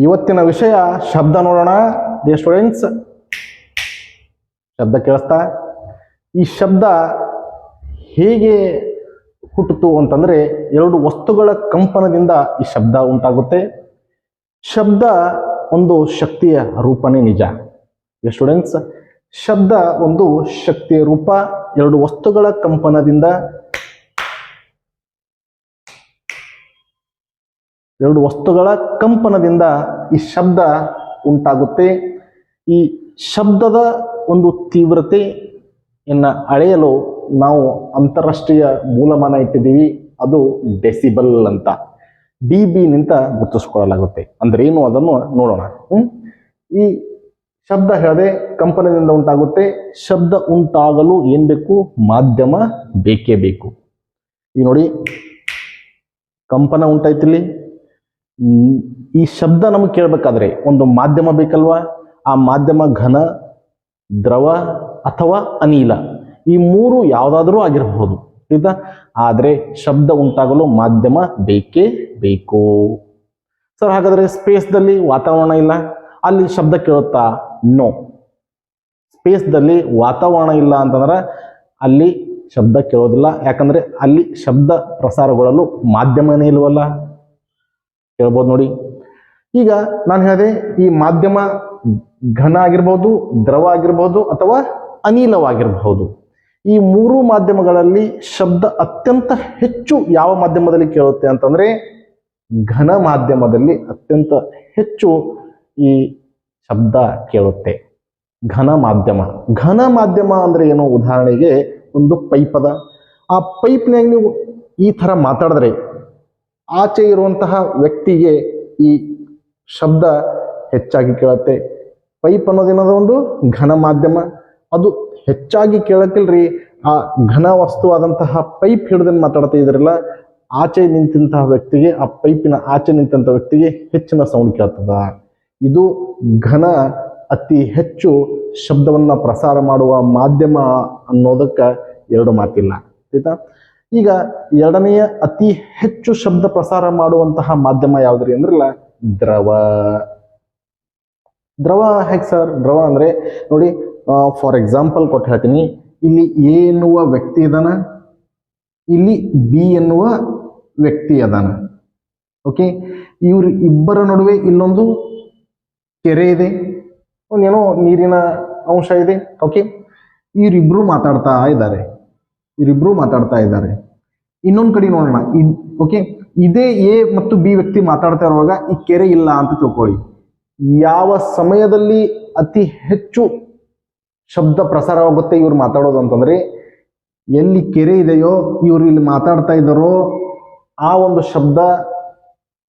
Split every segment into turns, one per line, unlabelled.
ಇವತ್ತಿನ ವಿಷಯ ಶಬ್ದ ನೋಡೋಣ. ಡಿಯರ್ ಸ್ಟೂಡೆಂಟ್ಸ್, ಶಬ್ದ ಕೇಳಿಸ್ತಾ? ಈ ಶಬ್ದ ಹೇಗೆ ಹುಟ್ಟಿತು ಅಂತಂದ್ರೆ, ಎರಡು ವಸ್ತುಗಳ ಕಂಪನದಿಂದ ಈ ಶಬ್ದ ಉಂಟಾಗುತ್ತೆ. ಶಬ್ದ ಒಂದು ಶಕ್ತಿಯ ರೂಪನೇ ನಿಜ. ಡಿಯರ್ ಸ್ಟೂಡೆಂಟ್ಸ್, ಶಬ್ದ ಒಂದು ಶಕ್ತಿಯ ರೂಪ. ಎರಡು ವಸ್ತುಗಳ ಕಂಪನದಿಂದ ಈ ಶಬ್ದ ಉಂಟಾಗುತ್ತೆ. ಈ ಶಬ್ದದ ಒಂದು ತೀವ್ರತೆಯನ್ನು ಅಳೆಯಲು ನಾವು ಅಂತಾರಾಷ್ಟ್ರೀಯ ಮೂಲಮಾನ ಇಟ್ಟಿದ್ದೀವಿ. ಅದು ಡೆಸಿಬಲ್ ಅಂತ, ಡಿಬಿ ನಿಂದ ಗುರುತಿಸಿಕೊಳ್ಳಲಾಗುತ್ತೆ. ಅಂದ್ರೆ ಏನು ಅದನ್ನು ನೋಡೋಣ. ಈ ಶಬ್ದ ಹೇಳದೆ ಕಂಪನದಿಂದ ಉಂಟಾಗುತ್ತೆ. ಶಬ್ದ ಉಂಟಾಗಲು ಏನ್ ಬೇಕು? ಮಾಧ್ಯಮ ಬೇಕೇ ಬೇಕು. ಈ ನೋಡಿ, ಕಂಪನ ಉಂಟಾಯ್ತಿಲ್ಲಿ. ಈ ಶಬ್ದ ನಮಗೆ ಕೇಳಬೇಕಾದ್ರೆ ಒಂದು ಮಾಧ್ಯಮ ಬೇಕಲ್ವಾ? ಆ ಮಾಧ್ಯಮ ಘನ, ದ್ರವ ಅಥವಾ ಅನಿಲ, ಈ ಮೂರು ಯಾವುದಾದ್ರೂ ಆಗಿರಬಹುದು. ಆಯ್ತಾ? ಆದರೆ ಶಬ್ದ ಉಂಟಾಗಲು ಮಾಧ್ಯಮ ಬೇಕೇ ಬೇಕು. ಸರ್, ಹಾಗಾದ್ರೆ ಸ್ಪೇಸ್ದಲ್ಲಿ ವಾತಾವರಣ ಇಲ್ಲ, ಅಲ್ಲಿ ಶಬ್ದ ಕೇಳುತ್ತಾ? ನೋ. ಸ್ಪೇಸ್ದಲ್ಲಿ ವಾತಾವರಣ ಇಲ್ಲ ಅಂತಂದ್ರೆ ಅಲ್ಲಿ ಶಬ್ದ ಕೇಳೋದಿಲ್ಲ. ಯಾಕಂದ್ರೆ ಅಲ್ಲಿ ಶಬ್ದ ಪ್ರಸಾರಗೊಳ್ಳಲು ಮಾಧ್ಯಮನೇ ಇಲ್ವಲ್ಲ. ಕೇಳ್ಬೋದು ನೋಡಿ. ಈಗ ನಾನು ಹೇಳಿದೆ, ಈ ಮಾಧ್ಯಮ ಘನ ಆಗಿರ್ಬೋದು, ದ್ರವ ಆಗಿರ್ಬೋದು ಅಥವಾ ಅನಿಲವಾಗಿರಬಹುದು. ಈ ಮೂರು ಮಾಧ್ಯಮಗಳಲ್ಲಿ ಶಬ್ದ ಅತ್ಯಂತ ಹೆಚ್ಚು ಯಾವ ಮಾಧ್ಯಮದಲ್ಲಿ ಕೇಳುತ್ತೆ ಅಂತಂದ್ರೆ ಘನ ಮಾಧ್ಯಮದಲ್ಲಿ ಅತ್ಯಂತ ಹೆಚ್ಚು ಈ ಶಬ್ದ ಕೇಳುತ್ತೆ. ಘನ ಮಾಧ್ಯಮ ಅಂದ್ರೆ ಏನು? ಉದಾಹರಣೆಗೆ ಒಂದು ಪೈಪ್ ಅದ. ಆ ಪೈಪ್ನಾಗ ನೀವು ಈ ತರ ಮಾತಾಡಿದ್ರೆ ಆಚೆ ಇರುವಂತಹ ವ್ಯಕ್ತಿಗೆ ಈ ಶಬ್ದ ಹೆಚ್ಚಾಗಿ ಕೇಳುತ್ತೆ. ಪೈಪ್ ಅನ್ನೋದೇನದ ಒಂದು ಘನ ಮಾಧ್ಯಮ. ಅದು ಹೆಚ್ಚಾಗಿ ಕೇಳಕ್ಕಿಲ್ರಿ. ಆ ಘನ ವಸ್ತುವಾದಂತಹ ಪೈಪ್ ಹಿಡಿದನ್ನು ಮಾತಾಡ್ತಾ ಇದ್ರಲ್ಲ, ಆಚೆ ನಿಂತಹ ವ್ಯಕ್ತಿಗೆ, ಆ ಪೈಪಿನ ಆಚೆ ನಿಂತಹ ವ್ಯಕ್ತಿಗೆ ಹೆಚ್ಚಿನ ಸೌಂಡ್ ಕೇಳ್ತದ. ಇದು ಘನ ಅತಿ ಹೆಚ್ಚು ಶಬ್ದವನ್ನ ಪ್ರಸಾರ ಮಾಡುವ ಮಾಧ್ಯಮ ಅನ್ನೋದಕ್ಕೆ ಎರಡು ಮಾತಿಲ್ಲ. ಆಯ್ತಾ? ಈಗ ಎರಡನೆಯ ಅತಿ ಹೆಚ್ಚು ಶಬ್ದ ಪ್ರಸಾರ ಮಾಡುವಂತಹ ಮಾಧ್ಯಮ ಯಾವ್ದ್ರಿ ಅಂದ್ರಲ್ಲ, ದ್ರವ. ಹೇಗೆ ಸರ್? ದ್ರವ ಅಂದ್ರೆ ನೋಡಿ, ಫಾರ್ ಎಕ್ಸಾಂಪಲ್ ಕೊಟ್ಟು ಹೇಳ್ತೀನಿ. ಇಲ್ಲಿ ಎ ಎನ್ನುವ ವ್ಯಕ್ತಿ ಅದಾನ, ಇಲ್ಲಿ ಬಿ ಎನ್ನುವ ವ್ಯಕ್ತಿ ಅದಾನ. ಓಕೆ, ಇವ್ರ ಇಬ್ಬರ ನಡುವೆ ಇಲ್ಲೊಂದು ಕೆರೆ ಇದೆ, ಒಂದೇನೋ ನೀರಿನ ಅಂಶ ಇದೆ. ಓಕೆ, ಇವರಿಬ್ರು ಮಾತಾಡ್ತಾ ಇದ್ದಾರೆ. ಇನ್ನೊಂದು ಕಡೆ ನೋಡೋಣ. ಓಕೆ, ಇದೇ ಎ ಮತ್ತು ಬಿ ವ್ಯಕ್ತಿ ಮಾತಾಡ್ತಾ ಇರುವಾಗ ಈ ಕೆರೆ ಇಲ್ಲ ಅಂತ ತಿಳ್ಕೊಳ್ಳಿ. ಯಾವ ಸಮಯದಲ್ಲಿ ಅತಿ ಹೆಚ್ಚು ಶಬ್ದ ಪ್ರಸಾರವಾಗುತ್ತೆ ಇವ್ರು ಮಾತಾಡೋದು ಅಂತಂದ್ರೆ, ಎಲ್ಲಿ ಕೆರೆ ಇದೆಯೋ, ಇವ್ರು ಇಲ್ಲಿ ಮಾತಾಡ್ತಾ ಇದ್ದಾರೋ ಆ ಒಂದು ಶಬ್ದ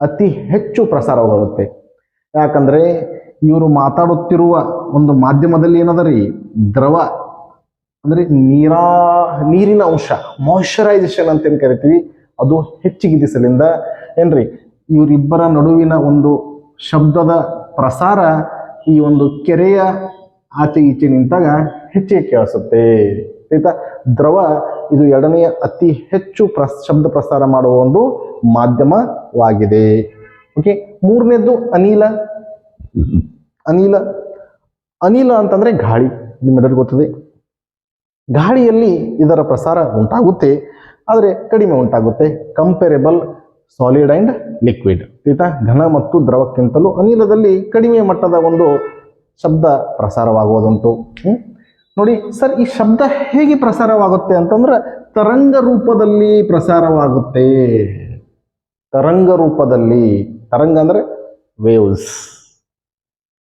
ಅತಿ ಹೆಚ್ಚು ಪ್ರಸಾರವಾಗುತ್ತೆ. ಯಾಕಂದ್ರೆ ಇವರು ಮಾತಾಡುತ್ತಿರುವ ಒಂದು ಮಾಧ್ಯಮದಲ್ಲಿ ಏನದರಿ? ದ್ರವ ಅಂದ್ರೆ ನೀರಿನ ಅಂಶ, ಮಾಯಿಶ್ಚರೈಸೇಷನ್ ಅಂತ ಏನ್ ಕರಿತೀವಿ, ಅದು ಹೆಚ್ಚಿಗಿದಿಸಲಿಂದ ಏನ್ರಿ ಇವರಿಬ್ಬರ ನಡುವಿನ ಒಂದು ಶಬ್ದದ ಪ್ರಸಾರ ಈ ಒಂದು ಕೆರೆಯ ಆಚೆ ಈಚೆ ನಿಂತಾಗ ಹೆಚ್ಚಿಗೆ ಕೇಳಿಸುತ್ತೆ. ಆಯ್ತಾ? ದ್ರವ ಇದು ಎರಡನೆಯ ಅತಿ ಹೆಚ್ಚು ಶಬ್ದ ಪ್ರಸಾರ ಮಾಡುವ ಒಂದು ಮಾಧ್ಯಮವಾಗಿದೆ. ಓಕೆ, ಮೂರನೇದ್ದು ಅನಿಲ ಅಂತಂದ್ರೆ ಗಾಳಿ. ನಿಮ್ಮೆಲ್ಲರಿಗೂ ಗೊತ್ತದೆ, ಗಾಳಿಯಲ್ಲಿ ಇದರ ಪ್ರಸಾರ ಉಂಟಾಗುತ್ತೆ, ಆದರೆ ಕಡಿಮೆ ಉಂಟಾಗುತ್ತೆ. Comparable solid and liquid. ಆಯ್ತಾ? ಘನ ಮತ್ತು ದ್ರವಕ್ಕಿಂತಲೂ ಅನಿಲದಲ್ಲಿ ಕಡಿಮೆ ಮಟ್ಟದ ಒಂದು ಶಬ್ದ ಪ್ರಸಾರವಾಗುವುದುಂಟು. ನೋಡಿ ಸರ್, ಈ ಶಬ್ದ ಹೇಗೆ ಪ್ರಸಾರವಾಗುತ್ತೆ ಅಂತಂದ್ರೆ ತರಂಗ ರೂಪದಲ್ಲಿ ಪ್ರಸಾರವಾಗುತ್ತೆ. ತರಂಗ ಅಂದ್ರೆ ವೇವ್ಸ್.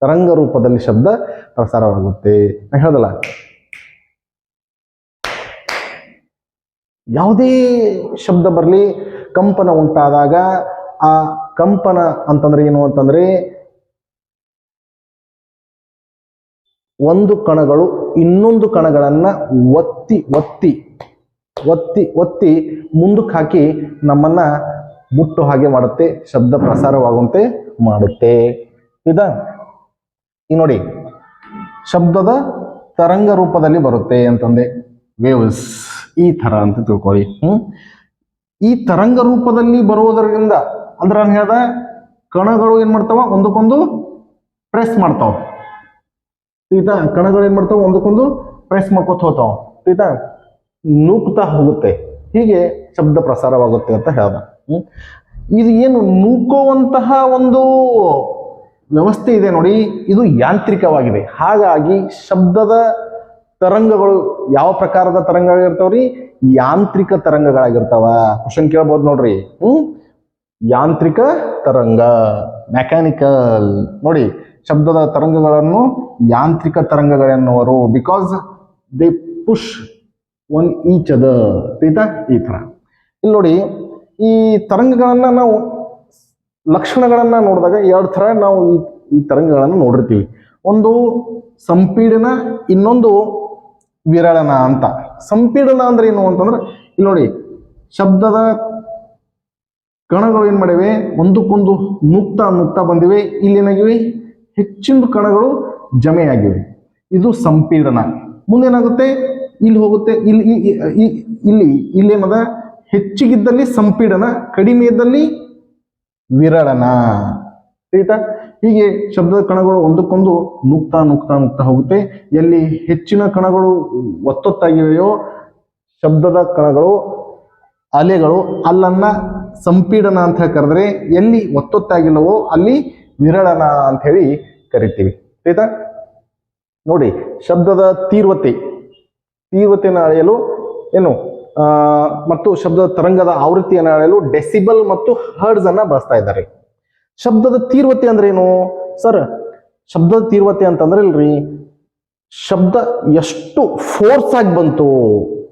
ತರಂಗ ರೂಪದಲ್ಲಿ ಶಬ್ದ ಪ್ರಸಾರವಾಗುತ್ತೆ. ನಾನು ಹೇಳೋದಲ್ಲ, ಯಾವುದೇ ಶಬ್ದ ಬರಲಿ, ಕಂಪನ ಉಂಟಾದಾಗ ಆ ಕಂಪನ ಅಂತಂದ್ರೆ ಏನು ಅಂತಂದ್ರೆ ಒಂದು ಕಣಗಳು ಇನ್ನೊಂದು ಕಣಗಳನ್ನ ಒತ್ತಿ ಮುಂದಕ್ಕೆ ಹಾಕಿ ನಮ್ಮನ್ನ ಮುಟ್ಟು ಹಾಗೆ ಮಾಡುತ್ತೆ, ಶಬ್ದ ಪ್ರಸಾರವಾಗುವಂತೆ ಮಾಡುತ್ತೆ. ಈ ನೋಡಿ, ಶಬ್ದದ ತರಂಗ ರೂಪದಲ್ಲಿ ಬರುತ್ತೆ ಅಂತಂದೆ, ವೇವ್ಸ್ ಈ ತರ ಅಂತ ತಿಳ್ಕೊಳ್ಳಿ. ಈ ತರಂಗ ರೂಪದಲ್ಲಿ ಬರುವುದರಿಂದ ಅಂದ್ರೆ ನಾನು ಹೇಳ್ದ ಕಣಗಳು ಏನ್ ಮಾಡ್ತಾವ ಒಂದಕ್ಕೊಂದು ಪ್ರೆಸ್ ಮಾಡ್ತಾವ. ಆಯ್ತಾ, ಕಣಗಳು ಏನ್ ಮಾಡ್ತಾವ ಒಂದಕ್ಕೊಂದು ಪ್ರೆಸ್ ಮಾಡ್ಕೊತ ಹೋಗ್ತಾವ. ಆಯ್ತಾ, ನೂಕ್ತಾ ಹೋಗುತ್ತೆ, ಹೀಗೆ ಶಬ್ದ ಪ್ರಸಾರವಾಗುತ್ತೆ ಅಂತ ಹೇಳ್ದ. ಇದು ಏನು ನೂಕುವಂತಹ ಒಂದು ವ್ಯವಸ್ಥೆ ಇದೆ ನೋಡಿ, ಇದು ಯಾಂತ್ರಿಕವಾಗಿದೆ. ಹಾಗಾಗಿ ಶಬ್ದದ ತರಂಗಗಳು ಯಾವ ಪ್ರಕಾರದ ತರಂಗಗಳಿರ್ತಾವ್ರಿ? ಯಾಂತ್ರಿಕ ತರಂಗಗಳಾಗಿರ್ತಾವ. ಕ್ವಶನ್ ಕೇಳ್ಬೋದು ನೋಡ್ರಿ. ಯಾಂತ್ರಿಕ ತರಂಗ, ಮೆಕ್ಯಾನಿಕಲ್. ನೋಡಿ, ಶಬ್ದದ ತರಂಗಗಳನ್ನು ಯಾಂತ್ರಿಕ ತರಂಗಗಳೆನ್ನುವರು. Because they push on each other. ಆಯ್ತಾ, ಈ ತರ. ಇಲ್ಲಿ ನೋಡಿ, ಈ ತರಂಗಗಳನ್ನ ನಾವು ಲಕ್ಷಣಗಳನ್ನ ನೋಡಿದಾಗ ಎರಡು ತರ ನಾವು ಈ ತರಂಗಗಳನ್ನು ನೋಡಿರ್ತೀವಿ. ಒಂದು ಸಂಪೀಡನ, ಇನ್ನೊಂದು ವಿರಳನ ಅಂತ. ಸಂಪೀಡನ ಅಂದ್ರೆ ಏನು ಅಂತಂದ್ರೆ, ಇಲ್ಲಿ ನೋಡಿ, ಶಬ್ದದ ಕಣಗಳು ಏನ್ ಮಾಡಿವೆ, ಒಂದಕ್ಕೊಂದು ನುಗ್ತಾ ಬಂದಿವೆ. ಇಲ್ಲೇನಾಗಿವೆ, ಹೆಚ್ಚಿನ ಕಣಗಳು ಜಮೆಯಾಗಿವೆ. ಇದು ಸಂಪೀಡನ. ಮುಂದೇನಾಗುತ್ತೆ, ಇಲ್ಲಿ ಹೋಗುತ್ತೆ, ಇಲ್ಲೇನದ, ಹೆಚ್ಚಿಗಿದ್ದಲ್ಲಿ ಸಂಪೀಡನ, ಕಡಿಮೆ ಇದ್ದಲ್ಲಿ ವಿರಳನ. ಆಯ್ತಾ, ಹೀಗೆ ಶಬ್ದದ ಕಣಗಳು ಒಂದಕ್ಕೊಂದು ನುಗ್ತಾ ಹೋಗುತ್ತೆ. ಎಲ್ಲಿ ಹೆಚ್ಚಿನ ಕಣಗಳು ಒತ್ತೊತ್ತಾಗಿವೆಯೋ ಶಬ್ದದ ಕಣಗಳು, ಅಲೆಗಳು, ಅಲ್ಲನ್ನ ಸಂಪೀಡನ ಅಂತ ಕರೆದ್ರೆ, ಎಲ್ಲಿ ಒತ್ತೊತ್ತಾಗಿಲ್ಲವೋ ಅಲ್ಲಿ ವಿರಳನ ಅಂತ ಹೇಳಿ ಕರಿತೀವಿ. ಆಯ್ತಾ, ನೋಡಿ, ಶಬ್ದದ ತೀವ್ರತೆಯನ್ನು ಅಳೆಯಲು ಏನು ಮತ್ತು ಶಬ್ದದ ತರಂಗದ ಆವೃತ್ತಿಯನ್ನು ಅಳೆಯಲು ಡೆಸಿಬಲ್ ಮತ್ತು ಹರ್ಡ್ಸ್ ಅನ್ನ ಬಳಸ್ತಾ ಇದ್ದಾರೆ. ಶಬ್ದದ ತೀವ್ರತೆ ಅಂದ್ರೆ ಏನು ಸರ್? ಶಬ್ದದ ತೀವ್ರತೆ ಅಂತಂದ್ರೆ ಇಲ್ರಿ, ಶಬ್ದ ಎಷ್ಟು ಫೋರ್ಸ್ ಆಗಿ ಬಂತು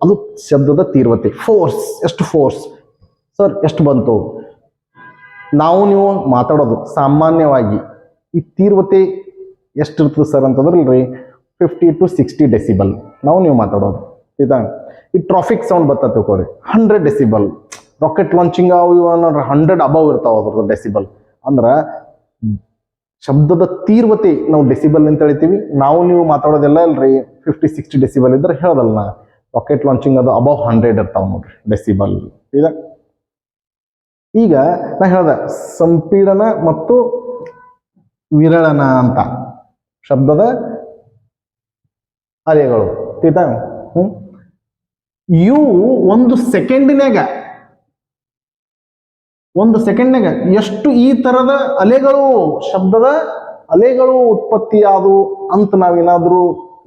ಅದು ಶಬ್ದದ ತೀವ್ರತೆ. ಫೋರ್ಸ್, ಎಷ್ಟು ಫೋರ್ಸ್ ಸರ್, ಎಷ್ಟು ಬಂತು? ನಾವು ನೀವು ಮಾತಾಡೋದು ಸಾಮಾನ್ಯವಾಗಿ ಈ ತೀವ್ರತೆ ಎಷ್ಟಿರ್ತದೆ ಸರ್ ಅಂತಂದ್ರೆ ಇಲ್ರಿ, 50 to 60 ಡೆಸಿಬಲ್ ನಾವು ನೀವು ಮಾತಾಡೋದು. ಆಯ್ತಾ, ಈ ಟ್ರಾಫಿಕ್ ಸೌಂಡ್ ಬರ್ತದೆ ತಿಳ್ಕೊರಿ, 100 ಡೆಸಿಬಲ್. ರಾಕೆಟ್ ಲಾಂಚಿಂಗ್ ಅವು 100 ಅಬವ್ ಇರ್ತಾವ ಅದ್ರದ್ದು ಡೆಸಿಬಲ್. ಅಂದ್ರ ಶಬ್ದದ ತೀವ್ರತೆ ನಾವು ಡೆಸಿಬಲ್ ಅಂತ ಹೇಳ್ತೀವಿ. ನಾವು ನೀವು ಮಾತಾಡೋದೆಲ್ಲ ಅಲ್ರಿ 50-60 ಡೆಸಿಬಲ್ ಇದ್ರೆ ಹೇಳೋದಲ್ಲ ನಾ. ರಾಕೆಟ್ ಲಾಂಚಿಂಗ್ ಅದು ಅಬವ್ 100 ಇರ್ತಾವ ನೋಡ್ರಿ ಡೆಸಿಬಲ್. ಈಗ ನಾ ಹೇಳ್ದ ಸಂಪೀಡನ ಮತ್ತು ವಿರಳನ ಅಂತ ಶಬ್ದದ ಅಲೆಗಳು. ಆಯ್ತಾ, ಇವು ಒಂದು ಸೆಕೆಂಡಿನಾಗ ಎಷ್ಟು ಈ ತರದ ಅಲೆಗಳು, ಶಬ್ದದ ಅಲೆಗಳು ಉತ್ಪತ್ತಿ ಆದವು ಅಂತ ನಾವೇನಾದ್ರೂ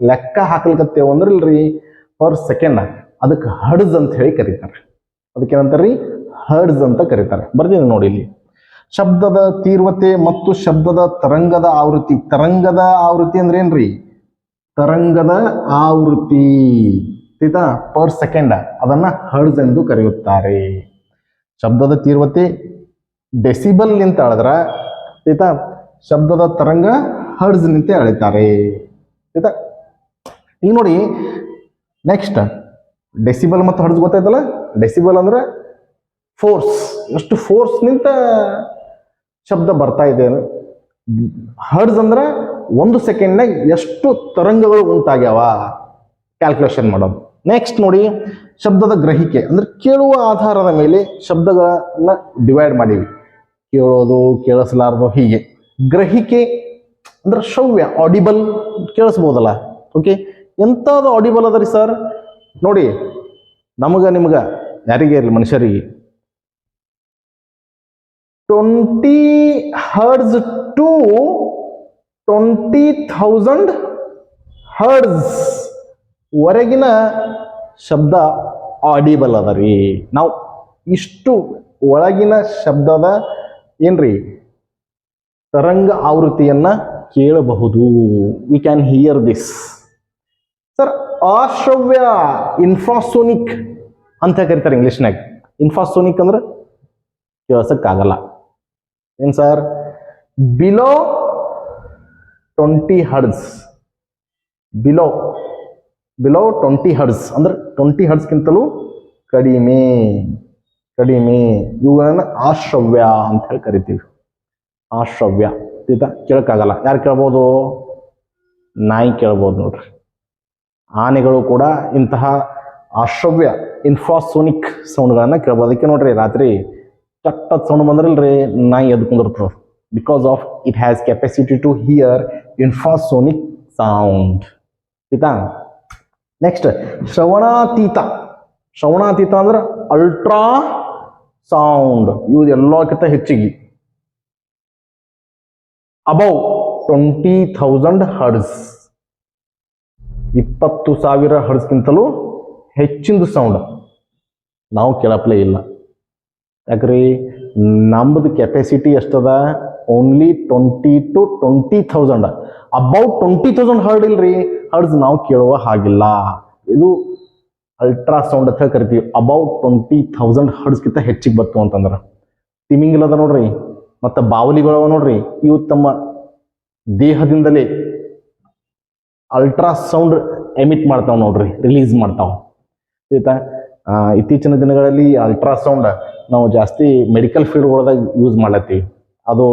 ಲೆಕ್ಕ ಹಾಕ್ಲಿಕ್ಕತ್ತೇವ ಅಂದ್ರೆ ಇಲ್ರಿ, ಪರ್ ಸೆಕೆಂಡ್ ಅದಕ್ಕೆ ಹರ್ಡ್ಸ್ ಅಂತ ಹೇಳಿ ಕರೀತಾರೆ. ಅದಕ್ಕೇನಂತಾರ್ರಿ, ಹರ್ಡ್ಸ್ ಅಂತ ಕರೀತಾರೆ. ಬರ್ತೀನಿ ನೋಡಿ ಇಲ್ಲಿ, ಶಬ್ದದ ತೀವ್ರತೆ ಮತ್ತು ಶಬ್ದದ ತರಂಗದ ಆವೃತ್ತಿ. ತರಂಗದ ಆವೃತ್ತಿ ಅಂದ್ರೆ ಏನ್ರಿ? ತರಂಗದ ಆವೃತ್ತಿ ಆಯ್ತಾ, ಪರ್ ಸೆಕೆಂಡ್, ಅದನ್ನ ಹರ್ಡ್ಸ್ ಎಂದು ಕರೆಯುತ್ತಾರೆ. ಶಬ್ದದ ತೀವ್ರತೆ ಡೆಸಿಬಲ್ ನಿಂತ ಅಳೆದ್ರ ಆಯ್ತಾ, ಶಬ್ದದ ತರಂಗ ಹರ್ಡ್ಸ್ ನಿಂತ ಅಳಿತಾರೆ. ಆಯ್ತಾ, ಈಗ ನೋಡಿ ನೆಕ್ಸ್ಟ್ ಡೆಸಿಬಲ್ ಮತ್ತು ಹರ್ಡ್ಸ್ ಗೊತ್ತಾಯ್ತಲ್ಲ. ಡೆಸಿಬಲ್ ಅಂದ್ರೆ ಫೋರ್ಸ್, ಎಷ್ಟು ಫೋರ್ಸ್ ನಿಂತ ಶಬ್ದ ಬರ್ತಾ ಇದೆ. ಹರ್ಡ್ಸ್ ಅಂದ್ರೆ ಒಂದು ಸೆಕೆಂಡ್ನಾಗ ಎಷ್ಟು ತರಂಗಗಳು ಉಂಟಾಗ್ಯಾವ ಕ್ಯಾಲ್ಕುಲೇಷನ್ ಮಾಡೋದು. ನೆಕ್ಸ್ಟ್ ನೋಡಿ, ಶಬ್ದದ ಗ್ರಹಿಕೆ ಅಂದ್ರೆ ಕೇಳುವ ಆಧಾರದ ಮೇಲೆ ಶಬ್ದಗಳನ್ನ ಡಿವೈಡ್ ಮಾಡೀವಿ. ಕೇಳೋದು, ಕೇಳಿಸಲಾರದು, ಹೀಗೆ. ಗ್ರಹಿಕೆ ಅಂದ್ರೆ ಶ್ರವ್ಯ, ಆಡಿಬಲ್, ಕೇಳಿಸ್ಬೋದಲ್ಲ. ಓಕೆ, ಎಂಥದ್ದು ಆಡಿಬಲ್ ಅದ ರೀ ಸರ್? ನೋಡಿ, ನಿಮಗ ಯಾರಿಗೆ ಇರಲಿ ಮನುಷ್ಯರಿಗೆ 20 ಹರ್ಡ್ಸ್ ಟು 20,000 ಹರ್ಡ್ಸ್ ವರೆಗಿನ ಶಬ್ದ ಆಡಿಬಲ್ ಅದ ರೀ. ನಾವು ಇಷ್ಟು ಒಳಗಿನ ಶಬ್ದದ ಏನ್ರಿ ತರಂಗ ಆವೃತ್ತಿಯನ್ನ ಕೇಳಬಹುದು. We can hear this sir. ಅಶ್ರವ್ಯ, ಇನ್ಫ್ರಾಸೋನಿಕ್ ಅಂತ ಕರೀತಾರೆ ಇಂಗ್ಲಿಷ್ನಾಗ. ಇನ್ಫ್ರಾಸೋನಿಕ್ ಅಂದ್ರೆ ಕೇಳಿಸಕ್ಕಾಗಲ್ಲ. ಏನ್ sir? Below 20 hertz, below 20 hertz ಅಂದ್ರೆ 20 ಹರ್ಡ್ಸ್ಗಿಂತಲೂ ಕಡಿಮೆ. ಇವುಗಳನ್ನ ಅಶ್ರವ್ಯ ಅಂತ ಹೇಳಿ ಕರಿತೀವಿ. ಅಶ್ರವ್ಯ ಕೇಳಕ್ಕಾಗಲ್ಲ. ಯಾರು ಕೇಳ್ಬೋದು? ನಾಯಿ ಕೇಳ್ಬೋದು ನೋಡ್ರಿ. ಆನೆಗಳು ಕೂಡ ಇಂತಹ ಅಶ್ರವ್ಯ ಇನ್ಫ್ರಾಸೋನಿಕ್ ಸೌಂಡ್ಗಳನ್ನ ಕೇಳ್ಬೋದು. ಅದಕ್ಕೆ ನೋಡ್ರಿ, ರಾತ್ರಿ ಚಟ್ಟದ ಸೌಂಡ್ ಬಂದ್ರಲ್ರಿ ನಾಯಿ ಎದ್ದು ಕುಂದಿರ್ತದ. Because of it has capacity to hear infrasonic sound. ಆಯ್ತಾ? ನೆಕ್ಸ್ಟ್ ಶ್ರವಣಾತೀತ. ಶ್ರವಣಾತೀತ ಅಂದ್ರೆ ಅಲ್ಟ್ರಾ ಸೌಂಡ್. ಇವು ಎಲ್ಲಕ್ಕಿಂತ ಹೆಚ್ಚಿಗೆ ಅಬೌವ್ 20,000 ಹರ್ಡ್ಸ್, 20,000 ಹರ್ಡ್ಸ್ಗಿಂತಲೂ ಹೆಚ್ಚಿಂದು ಸೌಂಡ್ ನಾವು ಕೇಳಪ್ಲೇ ಇಲ್ಲ. ಯಾಕ್ರಿ ನಮ್ಮದು ಕೆಪಾಸಿಟಿ ಎಷ್ಟದ? Only 20 to 20,000. ಅಬೌಟ್ 20,000 ಹರ್ಡ್ ಇಲ್ರಿ, ಹರ್ಡ್ಸ್ ನಾವು ಕೇಳುವ ಹಾಗಿಲ್ಲ. ಇದು ಅಲ್ಟ್ರಾ ಸೌಂಡ್ ಅಂತ ಹೇಳಿ ಕರಿತೀವಿ. ಅಬೌಟ್ 20,000 ಹರ್ಡ್ಸ್ಗಿಂತ ಹೆಚ್ಚಿಗೆ ಬತ್ತು ಅಂತಂದ್ರೆ ತಿಮಿಂಗಿಲದ ನೋಡ್ರಿ, ಮತ್ತು ಬಾವಲಿಗಳವ ನೋಡ್ರಿ, ಇವು ತಮ್ಮ ದೇಹದಿಂದಲೇ ಅಲ್ಟ್ರಾ ಸೌಂಡ್ ಎಮಿಟ್ ಮಾಡ್ತಾವ ನೋಡ್ರಿ, ರಿಲೀಸ್ ಮಾಡ್ತಾವ. ಆಯ್ತಾ? ಇತ್ತೀಚಿನ ದಿನಗಳಲ್ಲಿ ಅಲ್ಟ್ರಾಸೌಂಡ್ ನಾವು ಜಾಸ್ತಿ ಮೆಡಿಕಲ್ ಫೀಲ್ಡ್ಗಳದಾಗ ಯೂಸ್ ಮಾಡ್ಲತ್ತೀವಿ. ಅದು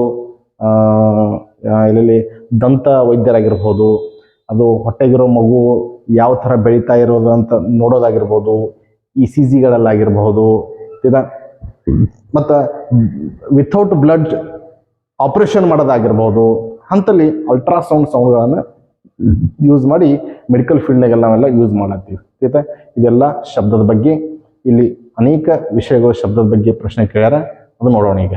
ಇಲ್ಲಿ ದಂತ ವೈದ್ಯರಾಗಿರ್ಬೋದು, ಅದು ಹೊಟ್ಟೆಗಿರೋ ಮಗು ಯಾವ ಥರ ಬೆಳೀತಾ ಇರೋದು ಅಂತ ನೋಡೋದಾಗಿರ್ಬೋದು, ECGಗಳಲ್ಲಾಗಿರ್ಬೋದು, ಮತ್ತು ವಿಥೌಟ್ ಬ್ಲಡ್ ಆಪರೇಷನ್ ಮಾಡೋದಾಗಿರ್ಬೋದು, ಅಂಥಲ್ಲಿ ಅಲ್ಟ್ರಾಸೌಂಡ್ ಸೌಂಡ್ಗಳನ್ನು ಯೂಸ್ ಮಾಡಿ ಮೆಡಿಕಲ್ ಫೀಲ್ಡ್ನಾಗೆಲ್ಲ ನಾವೆಲ್ಲ ಯೂಸ್ ಮಾಡತ್ತೀವಿ. ಆಯ್ತಾ? ಇದೆಲ್ಲ ಶಬ್ದದ ಬಗ್ಗೆ. ಇಲ್ಲಿ ಅನೇಕ ವಿಷಯಗಳು ಶಬ್ದದ ಬಗ್ಗೆ ಪ್ರಶ್ನೆ ಕೇಳ್ಯಾರ, ಅದು ನೋಡೋಣ ಈಗ.